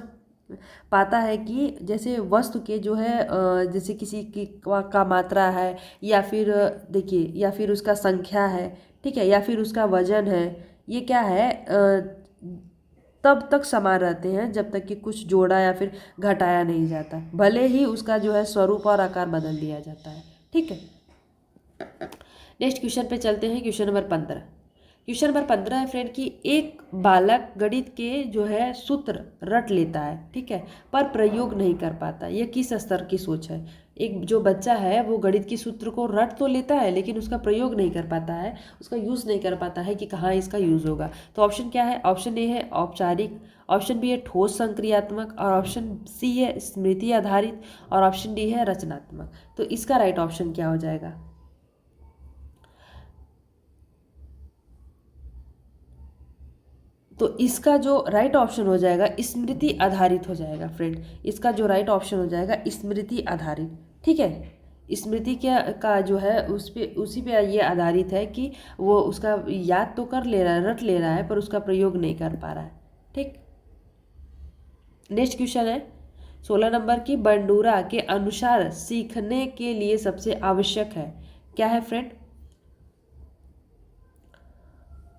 Speaker 1: पाता है कि जैसे वस्तु के जो है जैसे किसी की का मात्रा है, या फिर देखिए, या फिर उसका संख्या है, ठीक है, या फिर उसका वजन है, ये क्या है तब तक समान रहते हैं जब तक कि कुछ जोड़ा या फिर घटाया नहीं जाता, भले ही उसका जो है स्वरूप और आकार बदल दिया जाता है, ठीक है। नेक्स्ट क्वेश्चन पे चलते हैं, क्वेश्चन नंबर 15। क्वेश्चन नंबर 15 है फ्रेंड कि एक बालक गणित के जो है सूत्र रट लेता है, ठीक है, पर प्रयोग नहीं कर पाता। यह किस स्तर की सोच है। एक जो बच्चा है वो गणित के सूत्र को रट तो लेता है लेकिन उसका प्रयोग नहीं कर पाता है, उसका यूज़ नहीं कर पाता है कि कहाँ इसका यूज़ होगा। तो ऑप्शन क्या है। ऑप्शन ए है औपचारिक, ऑप्शन बी है ठोस संक्रियात्मक, और ऑप्शन सी है स्मृति आधारित, और ऑप्शन डी है रचनात्मक। तो इसका राइट ऑप्शन क्या हो जाएगा। तो इसका जो राइट ऑप्शन हो जाएगा स्मृति आधारित हो जाएगा फ्रेंड। इसका जो राइट ऑप्शन हो जाएगा स्मृति आधारित, ठीक है, स्मृति का जो है उसी पे ये आधारित है कि वो उसका याद तो कर ले रहा है, रट ले रहा है, पर उसका प्रयोग नहीं कर पा रहा है। ठीक, नेक्स्ट क्वेश्चन है 16 नंबर की, बंडूरा के अनुसार सीखने के लिए सबसे आवश्यक है, क्या है फ्रेंड?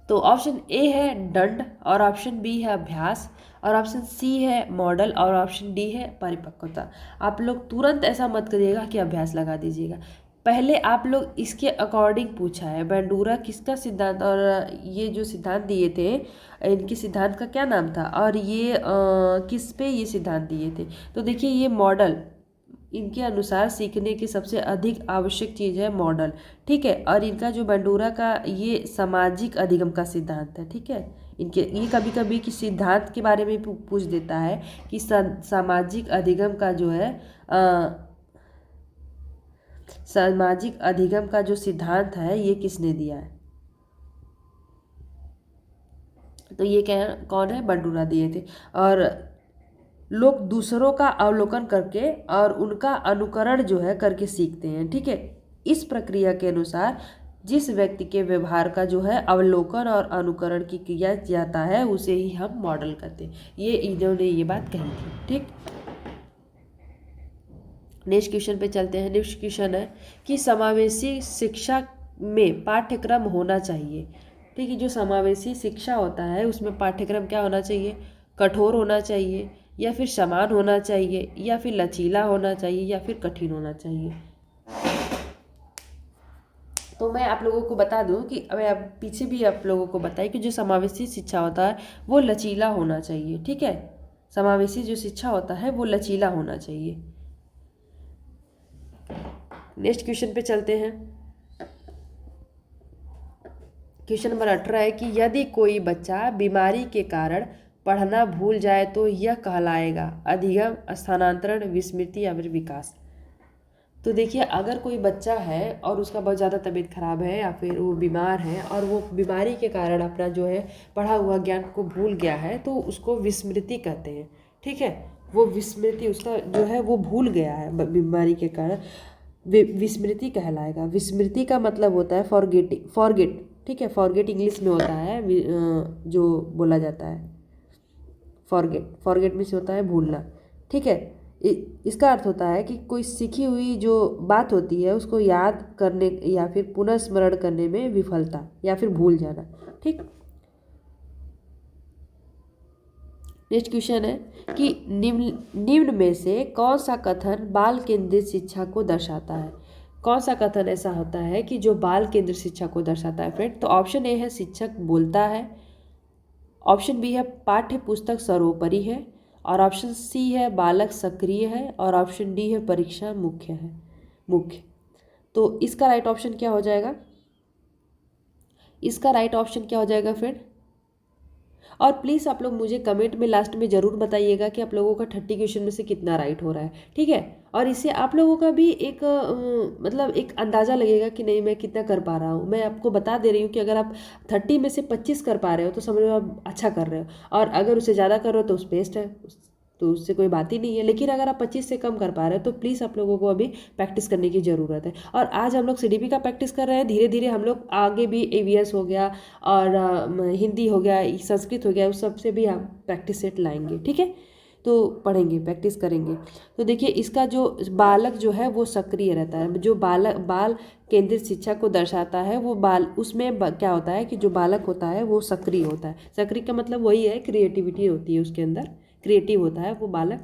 Speaker 1: तो ऑप्शन ए है दंड, और ऑप्शन बी है अभ्यास, और ऑप्शन सी है मॉडल, और ऑप्शन डी है परिपक्वता। आप लोग तुरंत ऐसा मत करिएगा कि अभ्यास लगा दीजिएगा, पहले आप लोग इसके अकॉर्डिंग पूछा है बंडूरा किसका सिद्धांत, और ये जो सिद्धांत दिए थे इनके सिद्धांत का क्या नाम था, और ये किस पे ये सिद्धांत दिए थे। तो देखिए ये मॉडल, इनके अनुसार सीखने की सबसे अधिक आवश्यक चीज़ है मॉडल। ठीक है, और इनका जो बंडूरा का ये सामाजिक अधिगम का सिद्धांत है। ठीक है, इनके ये कभी कभी कि सिद्धांत के बारे में पूछ देता है कि सामाजिक अधिगम का जो है सामाजिक अधिगम का जो सिद्धांत है ये किसने दिया है। तो ये क्या है, कौन है, बंडूरा दिए थे। और लोग दूसरों का अवलोकन करके और उनका अनुकरण जो है करके सीखते हैं। ठीक है, इस प्रक्रिया के अनुसार जिस व्यक्ति के व्यवहार का जो है अवलोकन और अनुकरण की किया जाता है उसे ही हम मॉडल कहते हैं। ये इन्होंने ये बात कही थी। ठीक, नेक्स्ट क्वेश्चन पे चलते हैं। नेक्स्ट क्वेश्चन है कि समावेशी शिक्षा में पाठ्यक्रम होना चाहिए। ठीक है, जो समावेशी शिक्षा होता है उसमें पाठ्यक्रम क्या होना चाहिए, कठोर होना चाहिए, या फिर समान होना चाहिए, या फिर लचीला होना चाहिए, या फिर कठिन होना चाहिए। तो मैं आप लोगों को बता दूं कि मैं अब पीछे भी आप लोगों को बताई कि जो समावेशी शिक्षा होता है वो लचीला होना चाहिए। ठीक है, समावेशी जो शिक्षा होता है वो लचीला होना चाहिए। नेक्स्ट क्वेश्चन पे चलते हैं। क्वेश्चन नंबर 18 है कि यदि कोई बच्चा बीमारी के कारण पढ़ना भूल जाए तो यह कहलाएगा अधिगम, स्थानांतरण, विस्मृति या फिर विकास। तो देखिए अगर कोई बच्चा है और उसका बहुत ज़्यादा तबीयत खराब है या फिर वो बीमार है और वो बीमारी के कारण अपना जो है पढ़ा हुआ ज्ञान को भूल गया है तो उसको विस्मृति कहते हैं। ठीक है, वो विस्मृति उसका जो है वो भूल गया है बीमारी के कारण, विस्मृति कहलाएगा। विस्मृति का मतलब होता है फॉरगेट। ठीक है, फॉरगेट इंग्लिश में होता है जो बोला जाता है फॉरगेट मीन्स होता है भूलना। ठीक है, इसका अर्थ होता है कि कोई सीखी हुई जो बात होती है उसको याद करने या फिर पुनः स्मरण करने में विफलता या फिर भूल जाना। ठीक, नेक्स्ट क्वेश्चन है कि निम्न में से कौन सा कथन बाल केंद्रित शिक्षा को दर्शाता है। कौन सा कथन ऐसा होता है कि जो बाल केंद्रित शिक्षा को दर्शाता है फ्रेंड। तो ऑप्शन ए है शिक्षक बोलता है, ऑप्शन बी है पाठ्य पुस्तक सर्वोपरि है, और ऑप्शन सी है बालक सक्रिय है, और ऑप्शन डी है परीक्षा मुख्य। तो इसका राइट ऑप्शन क्या हो जाएगा, इसका राइट ऑप्शन क्या हो जाएगा फ्रेंड। और प्लीज़ आप लोग मुझे कमेंट में लास्ट में ज़रूर बताइएगा कि आप लोगों का 30 क्वेश्चन में से कितना राइट हो रहा है। ठीक है, और इससे आप लोगों का भी एक मतलब एक अंदाज़ा लगेगा कि नहीं मैं कितना कर पा रहा हूँ। मैं आपको बता दे रही हूँ कि अगर आप 30 में से 25 कर पा रहे हो तो समझ लो आप अच्छा कर रहे हो, और अगर उससे ज़्यादा कर रहे हो तो उस बेस्ट है, तो उससे कोई बात ही नहीं है। लेकिन अगर आप 25 से कम कर पा रहे हो तो प्लीज़ आप लोगों को अभी प्रैक्टिस करने की ज़रूरत है। और आज हम लोग CDP का प्रैक्टिस कर रहे हैं, धीरे धीरे हम लोग आगे भी EVS हो गया और हिंदी हो गया, संस्कृत हो गया, उस सब से भी हम प्रैक्टिस सेट लाएंगे। ठीक है, तो पढ़ेंगे, प्रैक्टिस करेंगे। तो देखिए इसका जो बालक जो है वो सक्रिय रहता है, जो बाल केंद्रित शिक्षा को दर्शाता है वो उसमें क्या होता है कि जो बालक होता है वो सक्रिय होता है। सक्रिय का मतलब वही है, क्रिएटिविटी होती है उसके अंदर, क्रिएटिव होता है वो बालक।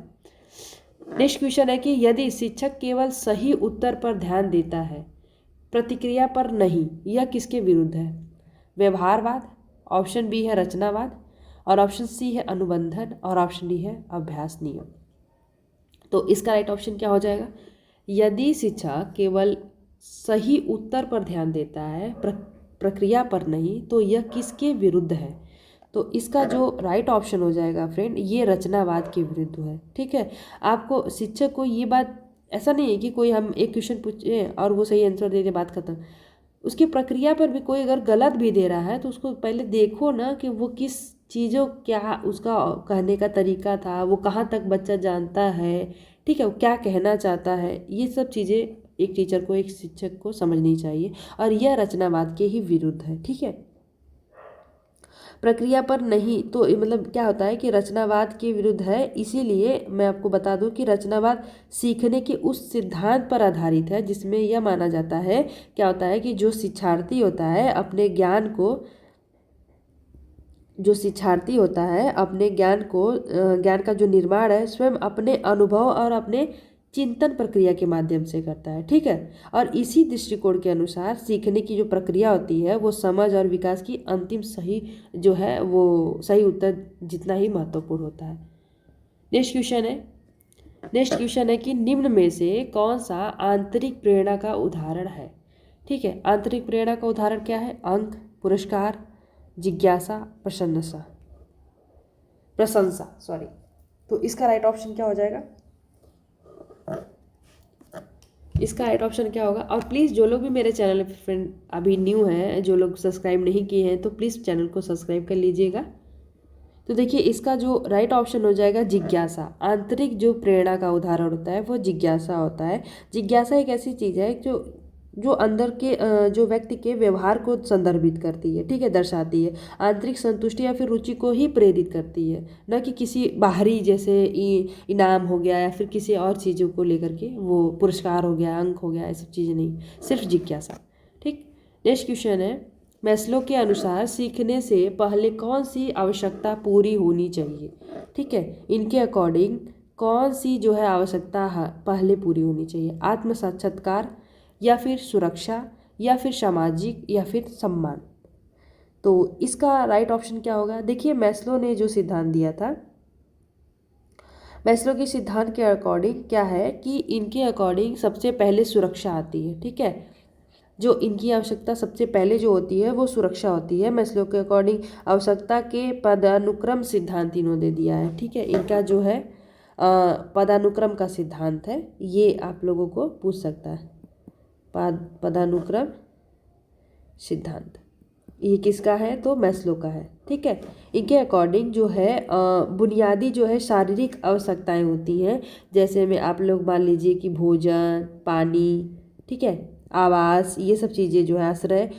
Speaker 1: नेक्स्ट क्वेश्चन है कि यदि शिक्षक केवल सही उत्तर पर ध्यान देता है, प्रतिक्रिया पर नहीं, यह किसके विरुद्ध है। व्यवहारवाद, ऑप्शन बी है रचनावाद, और ऑप्शन सी है अनुबंधन, और ऑप्शन डी है अभ्यास नियम। तो इसका राइट ऑप्शन क्या हो जाएगा, यदि शिक्षक केवल सही उत्तर पर ध्यान देता है, प्रक्रिया पर नहीं, तो यह किसके विरुद्ध है। तो इसका जो राइट ऑप्शन हो जाएगा फ्रेंड ये रचनावाद के विरुद्ध है। ठीक है, आपको शिक्षक को ये बात, ऐसा नहीं है कि कोई हम एक क्वेश्चन पूछे और वो सही आंसर दे दे बात खत्म, उसकी प्रक्रिया पर भी कोई अगर गलत भी दे रहा है तो उसको पहले देखो ना कि वो किस चीज़ों, क्या उसका कहने का तरीका था, वो कहाँ तक बच्चा जानता है, ठीक है, वो क्या कहना चाहता है, ये सब चीज़ें एक टीचर को, एक शिक्षक को समझनी चाहिए, और यह रचनावाद के ही विरुद्ध है। ठीक है, प्रक्रिया पर नहीं, तो मतलब क्या होता है कि रचनावाद के विरुद्ध है। इसीलिए मैं आपको बता दूं कि रचनावाद सीखने के उस सिद्धांत पर आधारित है जिसमें यह माना जाता है, क्या होता है कि जो शिक्षार्थी होता है अपने ज्ञान को, जो शिक्षार्थी होता है अपने ज्ञान को, ज्ञान का जो निर्माण है स्वयं अपने अनुभव और अपने चिंतन प्रक्रिया के माध्यम से करता है। ठीक है, और इसी दृष्टिकोण के अनुसार सीखने की जो प्रक्रिया होती है वो समझ और विकास की अंतिम सही जो है वो सही उत्तर जितना ही महत्वपूर्ण होता है। नेक्स्ट क्वेश्चन है कि निम्न में से कौन सा आंतरिक प्रेरणा का उदाहरण है। ठीक है, आंतरिक प्रेरणा का उदाहरण क्या है? अंक, पुरस्कार, जिज्ञासा, प्रशंसा सॉरी। तो इसका राइट ऑप्शन क्या हो जाएगा? इसका राइट ऑप्शन क्या होगा? और प्लीज़ जो लोग भी मेरे चैनल पे फ्रेंड अभी न्यू हैं, जो लोग सब्सक्राइब नहीं किए हैं, तो प्लीज़ चैनल को सब्सक्राइब कर लीजिएगा। तो देखिए इसका जो राइट ऑप्शन हो जाएगा जिज्ञासा। आंतरिक जो प्रेरणा का उदाहरण होता है वो जिज्ञासा होता है। जिज्ञासा एक ऐसी चीज़ है जो अंदर के जो व्यक्ति के व्यवहार को संदर्भित करती है। ठीक है, दर्शाती है, आंतरिक संतुष्टि या फिर रुचि को ही प्रेरित करती है, न कि किसी बाहरी जैसे इनाम हो गया या फिर किसी और चीज़ों को लेकर के, वो पुरस्कार हो गया, अंक हो गया, ये सब चीज़ें नहीं, सिर्फ जिज्ञासा। ठीक, नेक्स्ट क्वेश्चन है, मैस्लो के अनुसार सीखने से पहले कौन सी आवश्यकता पूरी होनी चाहिए? ठीक है, इनके अकॉर्डिंग कौन सी जो है आवश्यकता पहले पूरी होनी चाहिए? आत्म साक्षात्कार, या फिर सुरक्षा, या फिर सामाजिक, या फिर सम्मान। तो इसका राइट ऑप्शन क्या होगा? देखिए मैस्लो ने जो सिद्धांत दिया था, मैस्लो के सिद्धांत के अकॉर्डिंग क्या है कि इनके अकॉर्डिंग सबसे पहले सुरक्षा आती है। ठीक है, जो इनकी आवश्यकता सबसे पहले जो होती है वो सुरक्षा होती है। मैस्लो के अकॉर्डिंग आवश्यकता के पदानुक्रम सिद्धांत इन्होंने दिया है। ठीक है, इनका जो है पदानुक्रम का सिद्धांत है, ये आप लोगों को पूछ सकता है। पदानुक्रम सिद्धांत ये किसका है? तो मैस्लो का है। ठीक है, इनके अकॉर्डिंग जो है बुनियादी जो है शारीरिक आवश्यकताएं होती हैं, जैसे में आप लोग मान लीजिए कि भोजन, पानी, ठीक है, आवास, ये सब चीज़ें जो है आश्रय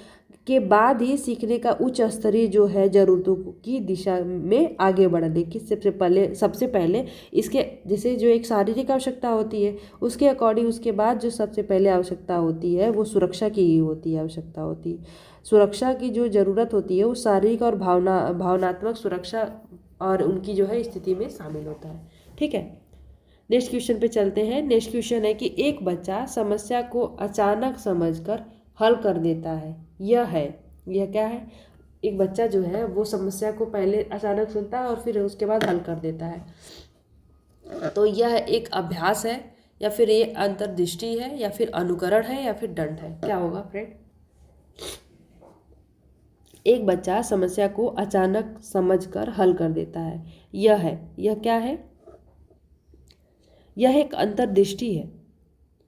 Speaker 1: के बाद ही सीखने का उच्च स्तरीय जो है जरूरतों की दिशा में आगे बढ़ने की सबसे पहले इसके जैसे जो एक शारीरिक आवश्यकता होती है उसके अकॉर्डिंग उसके बाद जो सबसे पहले आवश्यकता होती है वो सुरक्षा की ही होती है, आवश्यकता होती है। सुरक्षा की जो ज़रूरत होती है वो शारीरिक और भावनात्मक सुरक्षा और उनकी जो है स्थिति में शामिल होता है। ठीक है, नेक्स्ट क्वेश्चन पे चलते हैं। नेक्स्ट क्वेश्चन है कि एक बच्चा समस्या को अचानक समझकर हल कर देता है, यह क्या है? एक बच्चा जो है वो समस्या को पहले अचानक सुनता है और फिर उसके बाद हल कर देता है। तो यह एक अभ्यास है, या फिर ये अंतर्दृष्टि है, या फिर अनुकरण है, या फिर दंड है? क्या होगा फ्रेंड? एक बच्चा समस्या को अचानक समझकर हल कर देता है, यह क्या है? यह एक अंतर्दृष्टि है।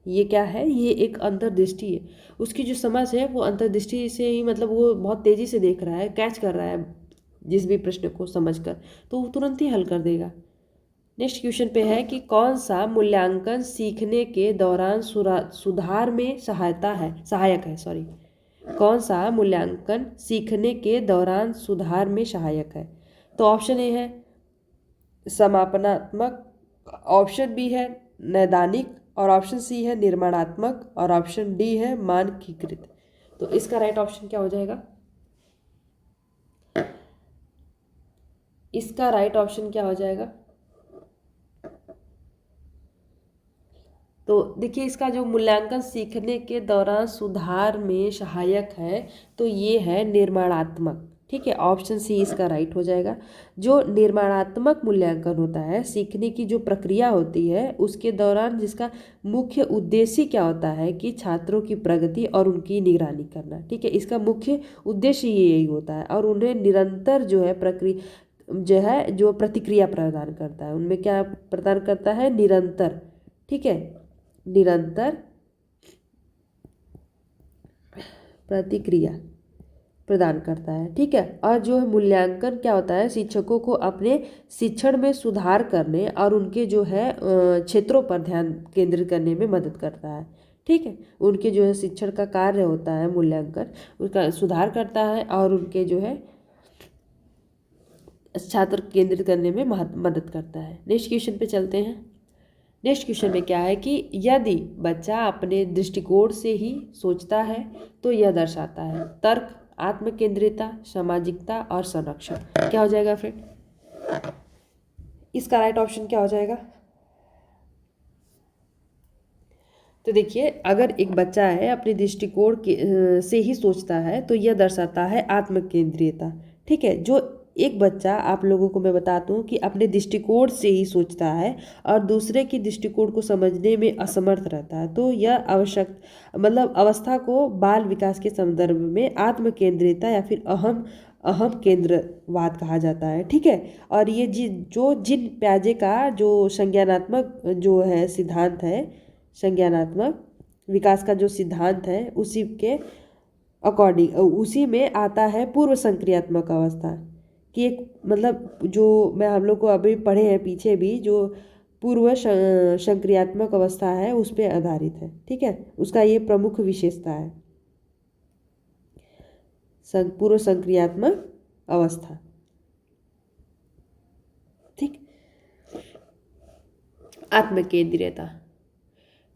Speaker 1: ये क्या है? ये एक अंतर्दृष्टि है। उसकी जो समझ है वो अंतर्दृष्टि से ही, मतलब वो बहुत तेज़ी से देख रहा है, कैच कर रहा है जिस भी प्रश्न को समझकर, तो वो तुरंत ही हल कर देगा। नेक्स्ट क्वेश्चन पे है कि कौन सा मूल्यांकन सीखने के दौरान सुधार में सहायक है सॉरी। कौन सा मूल्यांकन सीखने के दौरान सुधार में सहायक है? तो ऑप्शन ए है समापनात्मक, ऑप्शन बी है नैदानिक, और ऑप्शन सी है निर्माणात्मक, और ऑप्शन डी है मानकीकृत। तो इसका राइट ऑप्शन क्या हो जाएगा? इसका राइट ऑप्शन क्या हो जाएगा? तो देखिए इसका जो मूल्यांकन सीखने के दौरान सुधार में सहायक है तो ये है निर्माणात्मक। ठीक है, ऑप्शन सी इसका राइट हो जाएगा। जो निर्माणात्मक मूल्यांकन होता है, सीखने की जो प्रक्रिया होती है उसके दौरान, जिसका मुख्य उद्देश्य क्या होता है कि छात्रों की प्रगति और उनकी निगरानी करना। ठीक है, इसका मुख्य उद्देश्य यही होता है, और उन्हें निरंतर जो है जो प्रतिक्रिया प्रदान करता है। उनमें क्या प्रदान करता है? निरंतर। ठीक है, निरंतर प्रतिक्रिया प्रदान करता है। ठीक है, और जो मूल्यांकन क्या होता है? शिक्षकों को अपने शिक्षण में सुधार करने और उनके जो है क्षेत्रों पर ध्यान केंद्रित करने में मदद करता है। ठीक है। उनके जो है शिक्षण का कार्य होता है मूल्यांकन, उसका सुधार करता है और उनके जो है छात्र केंद्रित करने में मदद करता है। नेक्स्ट क्वेश्चन पे चलते हैं। नेक्स्ट क्वेश्चन में क्या है कि यदि बच्चा अपने दृष्टिकोण से ही सोचता है तो यह दर्शाता है तर्क, आत्मकेंद्रिता, सामाजिकता और संरक्षण। क्या हो जाएगा फ्रेंड? इसका राइट ऑप्शन क्या हो जाएगा? तो देखिए, अगर एक बच्चा है अपने दृष्टिकोण से ही सोचता है तो यह दर्शाता है आत्मकेंद्रियता। ठीक है, जो एक बच्चा, आप लोगों को मैं बताता हूँ कि अपने दृष्टिकोण से ही सोचता है और दूसरे की दृष्टिकोण को समझने में असमर्थ रहता है, तो यह आवश्यक मतलब अवस्था को बाल विकास के संदर्भ में आत्मकेंद्रियता या फिर अहम केंद्रवाद कहा जाता है। ठीक है, और ये जिन प्याजे का जो संज्ञानात्मक जो है सिद्धांत है, संज्ञानात्मक विकास का जो सिद्धांत है उसी के अकॉर्डिंग उसी में आता है पूर्व संक्रियात्मक अवस्था कि एक मतलब जो मैं हम लोग को अभी पढ़े हैं पीछे भी, जो पूर्व संक्रियात्मक अवस्था है उस पर आधारित है। ठीक है, उसका ये प्रमुख विशेषता है, पूर्व संक्रियात्मक अवस्था। ठीक, आत्मकेंद्रियता।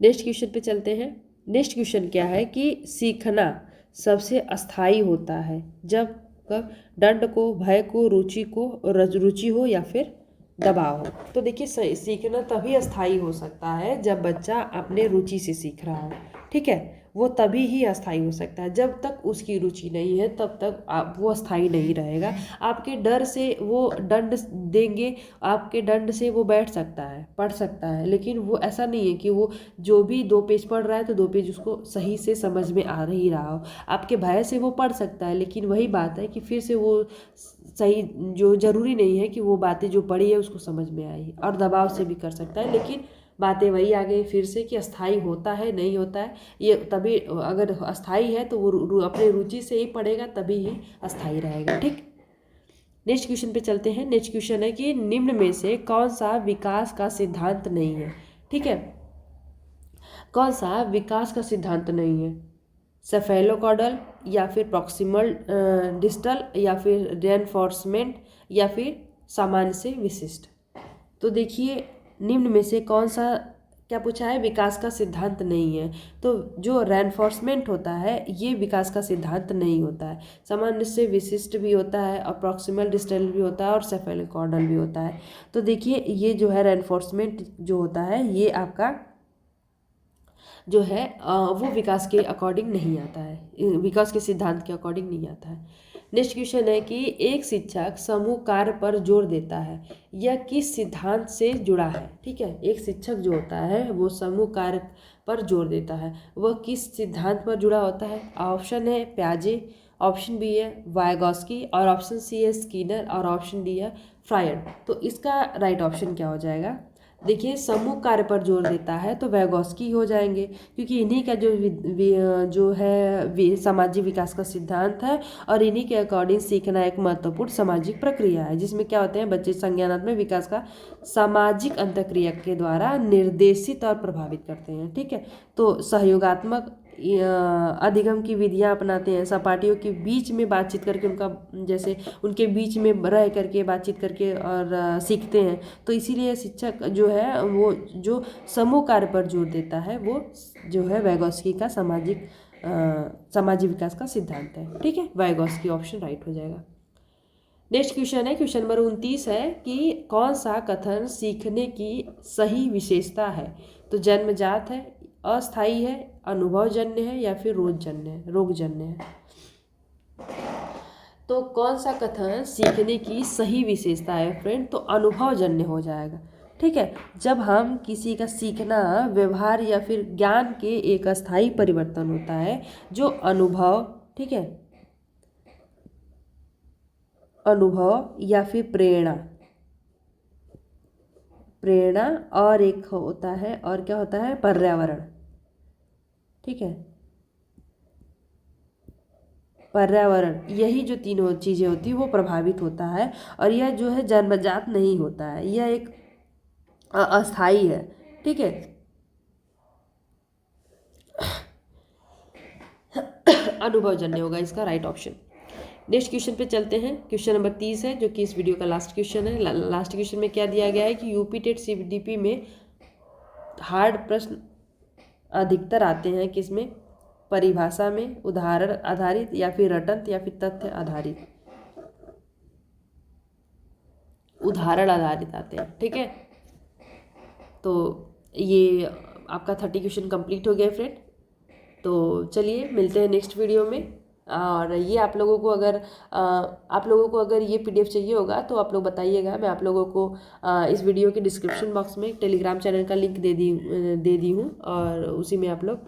Speaker 1: नेक्स्ट क्वेश्चन पे चलते हैं। नेक्स्ट क्वेश्चन क्या है कि सीखना सबसे अस्थाई होता है जब कब दंड को, भय को, रुचि हो या फिर दबाव हो। तो देखिए, सीखना तभी अस्थाई हो सकता है जब बच्चा अपने रुचि से सीख रहा हो। ठीक है, वो तभी ही अस्थाई हो सकता है। जब तक उसकी रुचि नहीं है तब तक वो अस्थाई नहीं रहेगा। आपके डर से वो दंड देंगे, आपके दंड से वो बैठ सकता है, पढ़ सकता है, लेकिन वो ऐसा नहीं है कि वो जो भी 2 पेज पढ़ रहा है तो 2 पेज उसको सही से समझ में आ ही रहा हो। आपके भय से वो पढ़ सकता है, लेकिन वही बात है कि फिर से वो सही, जो ज़रूरी नहीं है कि वो बातें जो पढ़ी है उसको समझ में आई, और दबाव से भी कर सकता है। लेकिन बातें वही आ गई फिर से कि अस्थाई होता है नहीं होता है, ये तभी अगर अस्थाई है तो वो अपने रुचि से ही पढ़ेगा तभी ही अस्थाई रहेगा। ठीक, नेक्स्ट क्वेश्चन पे चलते हैं। नेक्स्ट क्वेश्चन है कि निम्न में से कौन सा विकास का सिद्धांत नहीं है। ठीक है, कौन सा विकास का सिद्धांत नहीं है? सेफेलोकॉडल या फिर प्रॉक्सिमल डिस्टल या फिर रेनफोर्समेंट या फिर सामान्य से विशिष्ट। तो देखिए, निम्न में से कौन सा क्या पूछा है? विकास का सिद्धांत नहीं है। तो जो रेनफोर्समेंट होता है ये विकास का सिद्धांत नहीं होता है। सामान्य से विशिष्ट भी होता है और प्रॉक्सिमल डिस्टल भी होता है और सेफेलोकॉडल भी होता है। तो देखिए, ये जो है रेनफोर्समेंट जो होता है ये आपका जो है वो विकास के अकॉर्डिंग नहीं आता है, विकास के सिद्धांत के अकॉर्डिंग नहीं आता है। नेक्स्ट क्वेश्चन है कि एक शिक्षक समूह कार्य पर जोर देता है, यह किस सिद्धांत से जुड़ा है? ठीक है, एक शिक्षक जो होता है वो समूह कार्य पर जोर देता है, वह किस सिद्धांत पर जुड़ा होता है? ऑप्शन है प्याजे, ऑप्शन बी है वायगॉस्की, और ऑप्शन सी है स्किनर, और ऑप्शन डी है फ्रायड। तो इसका राइट ऑप्शन क्या हो जाएगा? देखिए, समूह कार्य पर जोर देता है तो वैगॉस्की हो जाएंगे, क्योंकि इन्हीं का जो है सामाजिक विकास का सिद्धांत है, और इन्हीं के अकॉर्डिंग सीखना एक महत्वपूर्ण सामाजिक प्रक्रिया है, जिसमें क्या होते हैं बच्चे संज्ञानात्मक विकास का सामाजिक अंतःक्रिया के द्वारा निर्देशित और प्रभावित करते हैं। ठीक है, तो सहयोगात्मक अधिगम की विधियां अपनाते हैं, सहपाठियों के बीच में बातचीत करके, उनका जैसे उनके बीच में रह करके बातचीत करके और सीखते हैं। तो इसीलिए शिक्षक जो है वो जो समूह कार्य पर जोर देता है वो जो है वैगॉस्की का सामाजिक विकास का सिद्धांत है। ठीक है, वैगॉस्की ऑप्शन राइट हो जाएगा। नेक्स्ट क्वेश्चन है, क्वेश्चन नंबर 29 है कि कौन सा कथन सीखने की सही विशेषता है? तो जन्मजात है, अस्थायी है, अनुभवजन्य है या फिर रोगजन्य है। तो कौन सा कथन सीखने की सही विशेषता है फ्रेंड? तो अनुभवजन्य हो जाएगा। ठीक है, जब हम किसी का सीखना व्यवहार या फिर ज्ञान के एक अस्थायी परिवर्तन होता है जो अनुभव, ठीक है, अनुभव या फिर प्रेरणा और एक होता है, और क्या होता है? पर्यावरण। ठीक है, पर्यावरण, यही जो तीनों चीज़ें होती है वो प्रभावित होता है, और यह जो है जन्मजात नहीं होता है, यह एक अस्थाई है। ठीक है, अनुभवजन्य होगा इसका राइट ऑप्शन। नेक्स्ट क्वेश्चन पे चलते हैं। क्वेश्चन नंबर 30 है, जो कि इस वीडियो का लास्ट क्वेश्चन है। लास्ट क्वेश्चन में क्या दिया गया है कि यूपी टेट सीडीपी में हार्ड प्रश्न अधिकतर आते हैं किसमें, परिभाषा में, उदाहरण आधारित, या फिर रटंत, या फिर तथ्य आधारित। उदाहरण आधारित आते हैं, ठीक है। तो ये आपका 30 क्वेश्चन कंप्लीट हो गया फ्रेंड। तो चलिए मिलते हैं नेक्स्ट वीडियो में। और ये आप लोगों को अगर ये पीडीएफ चाहिए होगा तो आप लोग बताइएगा। मैं आप लोगों को इस वीडियो के डिस्क्रिप्शन बॉक्स में टेलीग्राम चैनल का लिंक दे दी हूँ, और उसी में आप लोग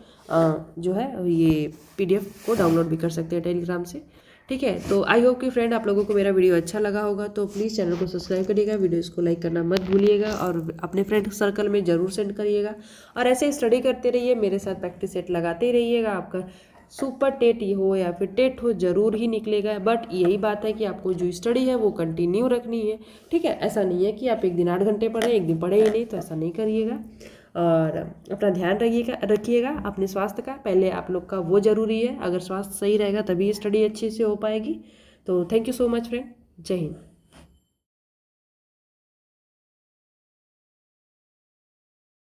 Speaker 1: जो है ये पीडीएफ को डाउनलोड भी कर सकते हैं टेलीग्राम से, ठीक है। तो आई होप कि फ्रेंड आप लोगों को मेरा वीडियो अच्छा लगा होगा। तो प्लीज़ चैनल को सब्सक्राइब करिएगा, वीडियोस को लाइक करना मत भूलिएगा, और अपने फ्रेंड सर्कल में ज़रूर सेंड करिएगा। और ऐसे स्टडी करते रहिए, मेरे साथ प्रैक्टिस सेट लगाते ही रहिएगा। आपका सुपर टेट हो या फिर टेट हो, ज़रूर ही निकलेगा। बट यही बात है कि आपको जो स्टडी है वो कंटिन्यू रखनी है, ठीक है। ऐसा नहीं है कि आप एक दिन 8 घंटे पढ़ें, एक दिन पढ़े ही नहीं, तो ऐसा नहीं करिएगा। और अपना ध्यान रखिएगा अपने स्वास्थ्य का, पहले आप लोग का वो ज़रूरी है। अगर स्वास्थ्य सही रहेगा तभी स्टडी अच्छे से हो पाएगी। तो thank you so much friend, जय हिंद।